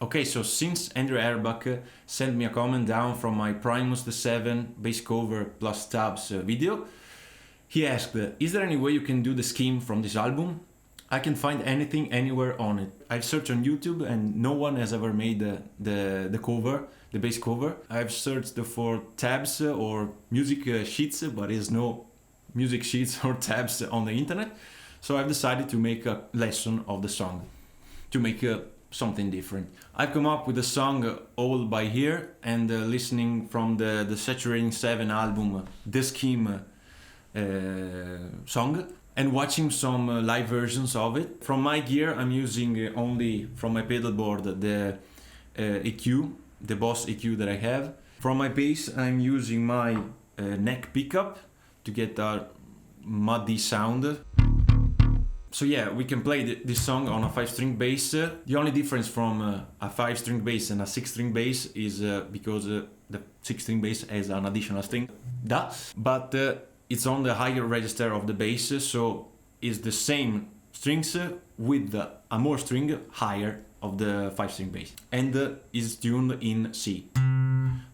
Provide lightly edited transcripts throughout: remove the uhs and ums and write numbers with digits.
Okay, so since Andrew Erbach sent me a comment down from my Primus the 7 bass cover plus tabs video, he asked, is there any way you can do the scheme from this album? I can find anything anywhere on it. I've searched on YouTube and no one has ever made the cover, the bass cover. I've searched for tabs or music sheets, but there's no music sheets or tabs on the internet. So I've decided to make a lesson of the song, to make something different. I've come up with a song All By Here, and listening from the Saturating 7 album, The Scheme song, and watching some live versions of it. From my gear, I'm using only from my pedal board the EQ, the Boss EQ that I have. From my bass, I'm using my neck pickup to get a muddy sound. So yeah, we can play this song on a 5-string bass. The only difference from a 5-string bass and a 6-string bass is because the 6-string bass has an additional string, but it's on the higher register of the bass, so it's the same strings with a more string higher of the 5-string bass, and is tuned in C.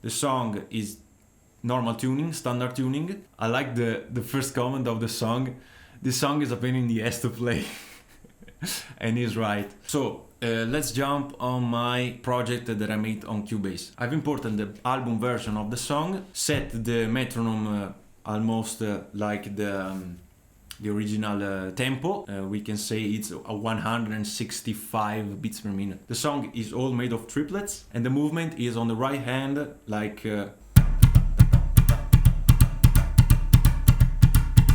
The song is normal tuning, standard tuning. I like the first comment of the song. This song is a pain in the ass to play. And he's right. So let's jump on my project that I made on Cubase. I've imported the album version of the song, set the metronome almost like the original tempo. We can say it's a 165 beats per minute. The song is all made of triplets, and the movement is on the right hand, like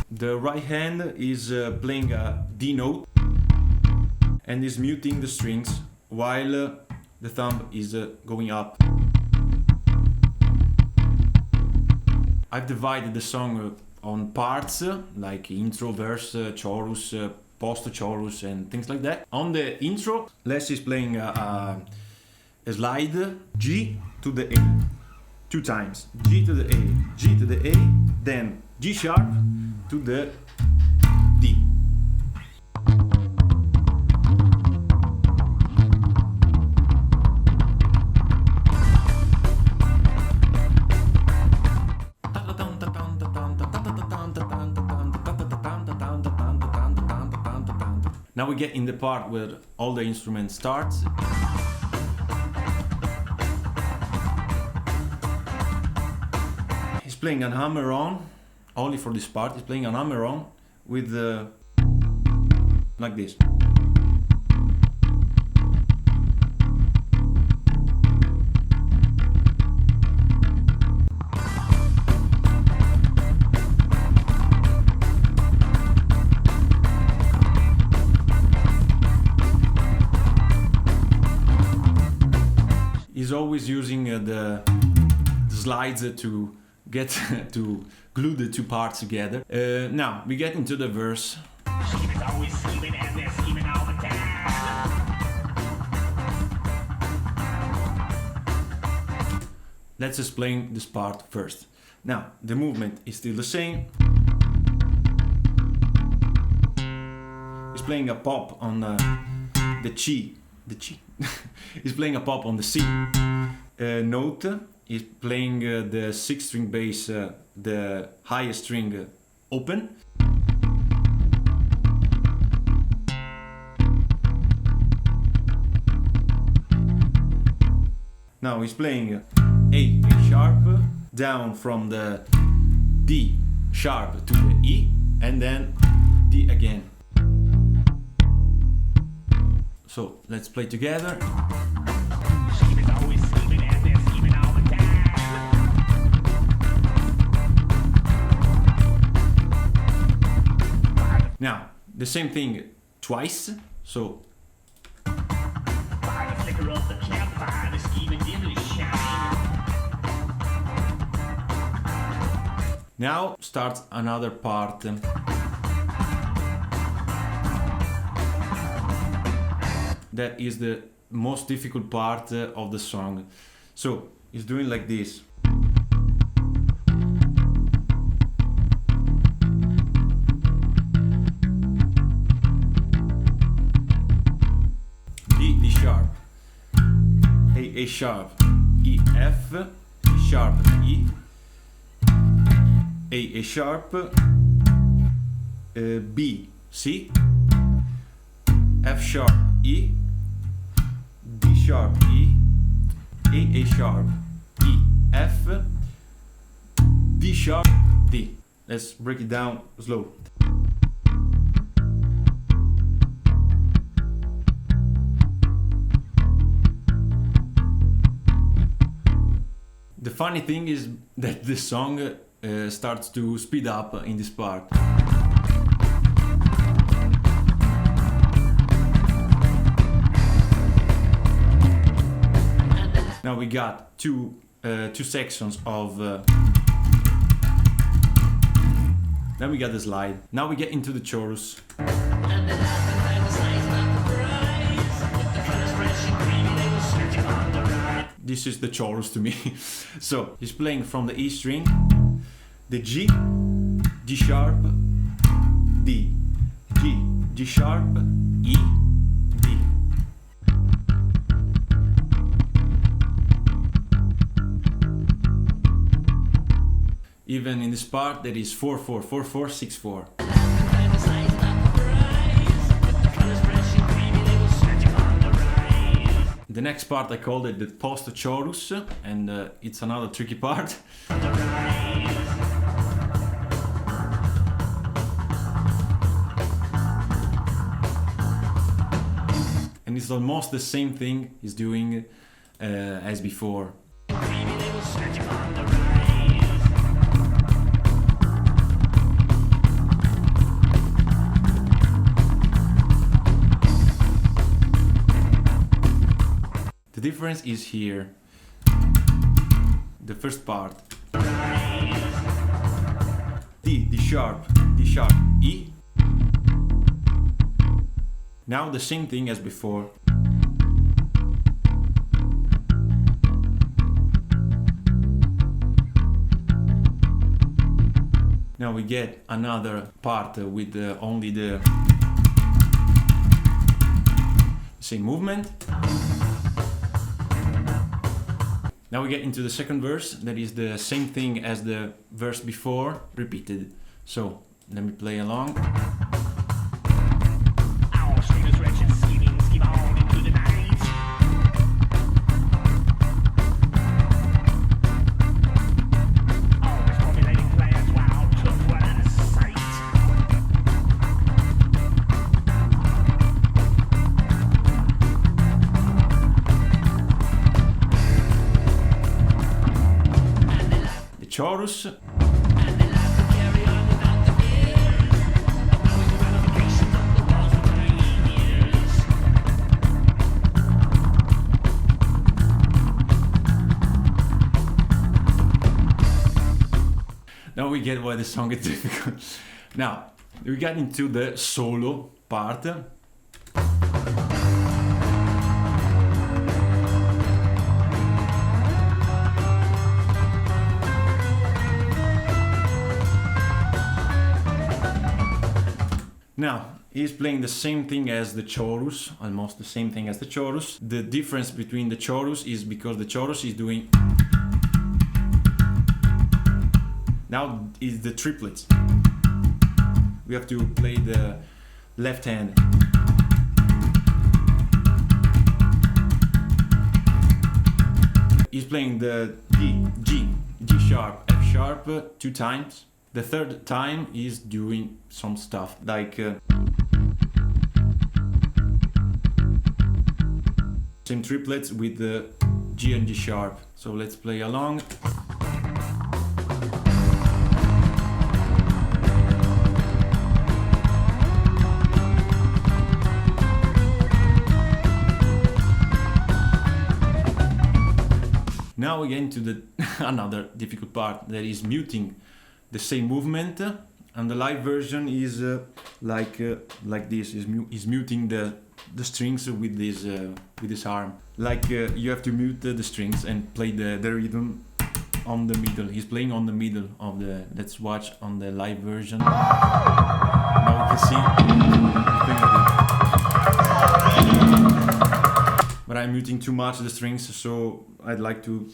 the right hand is playing a D note and is muting the strings while the thumb is going up. I've divided the song on parts like intro, verse, chorus, post-chorus and things like that. On the intro, Les is playing a slide G to the A 2 times. G to the A, G to the A, then G sharp to the D. Now we get in the part where all the instruments start. He's playing an hammer-on, only for this part. He's playing an hammer-on with like this. He's always using the slides to get to glue the two parts together. Now we get into the verse. Let's explain this part first. Now the movement is still the same. He's playing a pop on the G. He's playing a pop on the C note. He's playing the 6-string bass, the highest string open. Now he's playing A sharp, down from the D sharp to the E, and then D again. So let's play together. Now, the same thing twice, so now starts another part. That is the most difficult part of the song. So he's doing like this. D sharp, A sharp, E F, E sharp, E, A sharp, B, C, F sharp, E, D sharp, E, A sharp, E, F, D sharp, D. Let's break it down slow. The funny thing is that the song starts to speed up in this part. Now we got two sections of. Then we got the slide. Now we get into the chorus. This is the chorus to me. So he's playing from the E string, the G, G sharp, D, G, G sharp, E, D. Even in this part there is 4/4, 4/4, 6/4. The next part I called it the post chorus, and it's another tricky part. And it's almost the same thing he's doing as before. The difference is here. The first part. D sharp, E. Now the same thing as before. Now we get another part with only the same movement. Now we get into the second verse, that is the same thing as the verse before, repeated. So, let me play along. Our streamers wretched schemings keep on into the night. Always formulating plans while tough one out of sight. Chorus. Now we get why the song is difficult. Now we got into the solo part. Now, he's playing the same thing as the chorus, almost the same thing as the chorus. The difference between the chorus is because the chorus is doing... Now is the triplets. We have to play the left hand. He's playing the G sharp, F sharp 2 times. The third time is doing some stuff like same triplets with the G and G sharp. So let's play along. Now we get into the another difficult part, that is muting the same movement, and the live version is like this. Is muting the strings with this arm. Like you have to mute the strings and play the rhythm on the middle. He's playing on the middle of the. Let's watch on the live version. Now we can see. But but I'm muting too much the strings, so I'd like to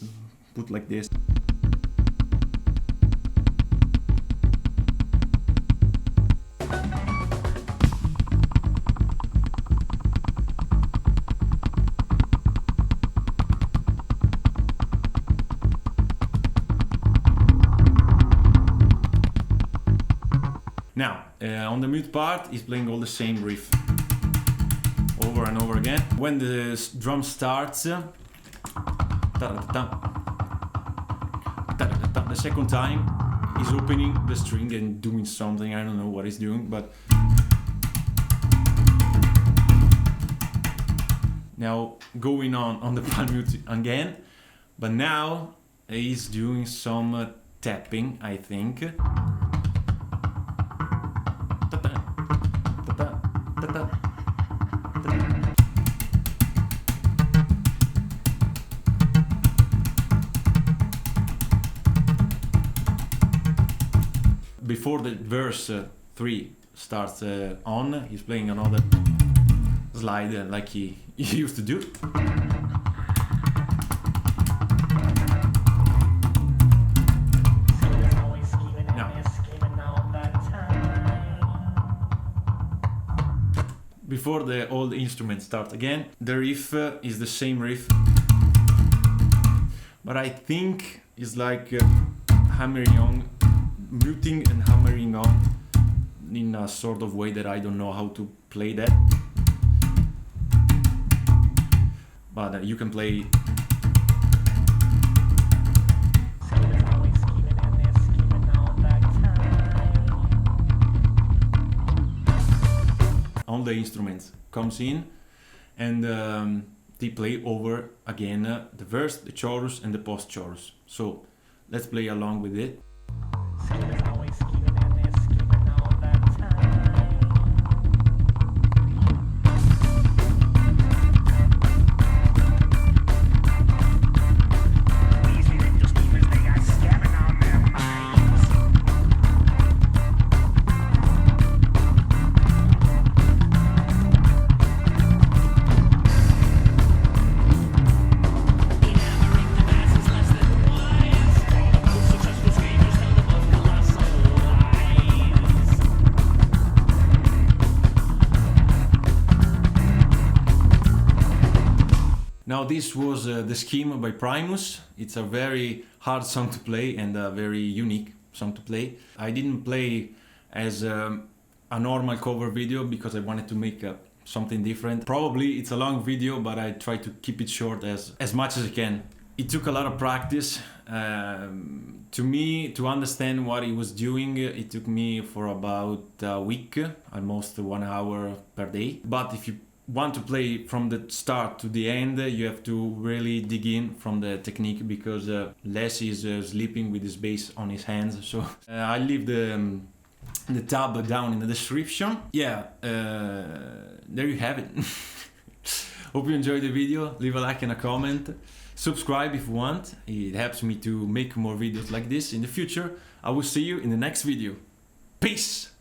put like this. Now, on the mute part, he's playing all the same riff over and over again. When the drum starts, the second time, he's opening the string and doing something. I don't know what he's doing, but now going on the palm mute again, but now he's doing some tapping, I think. Before the verse 3 starts on, he's playing another slide like he used to do. Before all the instruments start again, the riff is the same riff, but I think it's like hammering on, muting and hammering on in a sort of way that I don't know how to play that. But you can play. All the instruments comes in and they play over again the verse, the chorus and the post-chorus. So let's play along with it. Now this was the Scheme by Primus. It's a very hard song to play and a very unique song to play. I didn't play as a normal cover video because I wanted to make something different. Probably it's a long video, but I try to keep it short as much as I can. It took a lot of practice. To me, to understand what he was doing, it took me for about a week, almost 1 hour per day. But if you want to play from the start to the end, you have to really dig in from the technique, because Les is sleeping with his bass on his hands. So I leave the tab down in the description. Yeah, there you have it. Hope you enjoyed the video. Leave a like and a comment. Subscribe if you want. It helps me to make more videos like this in the future. I will see you in the next video. Peace!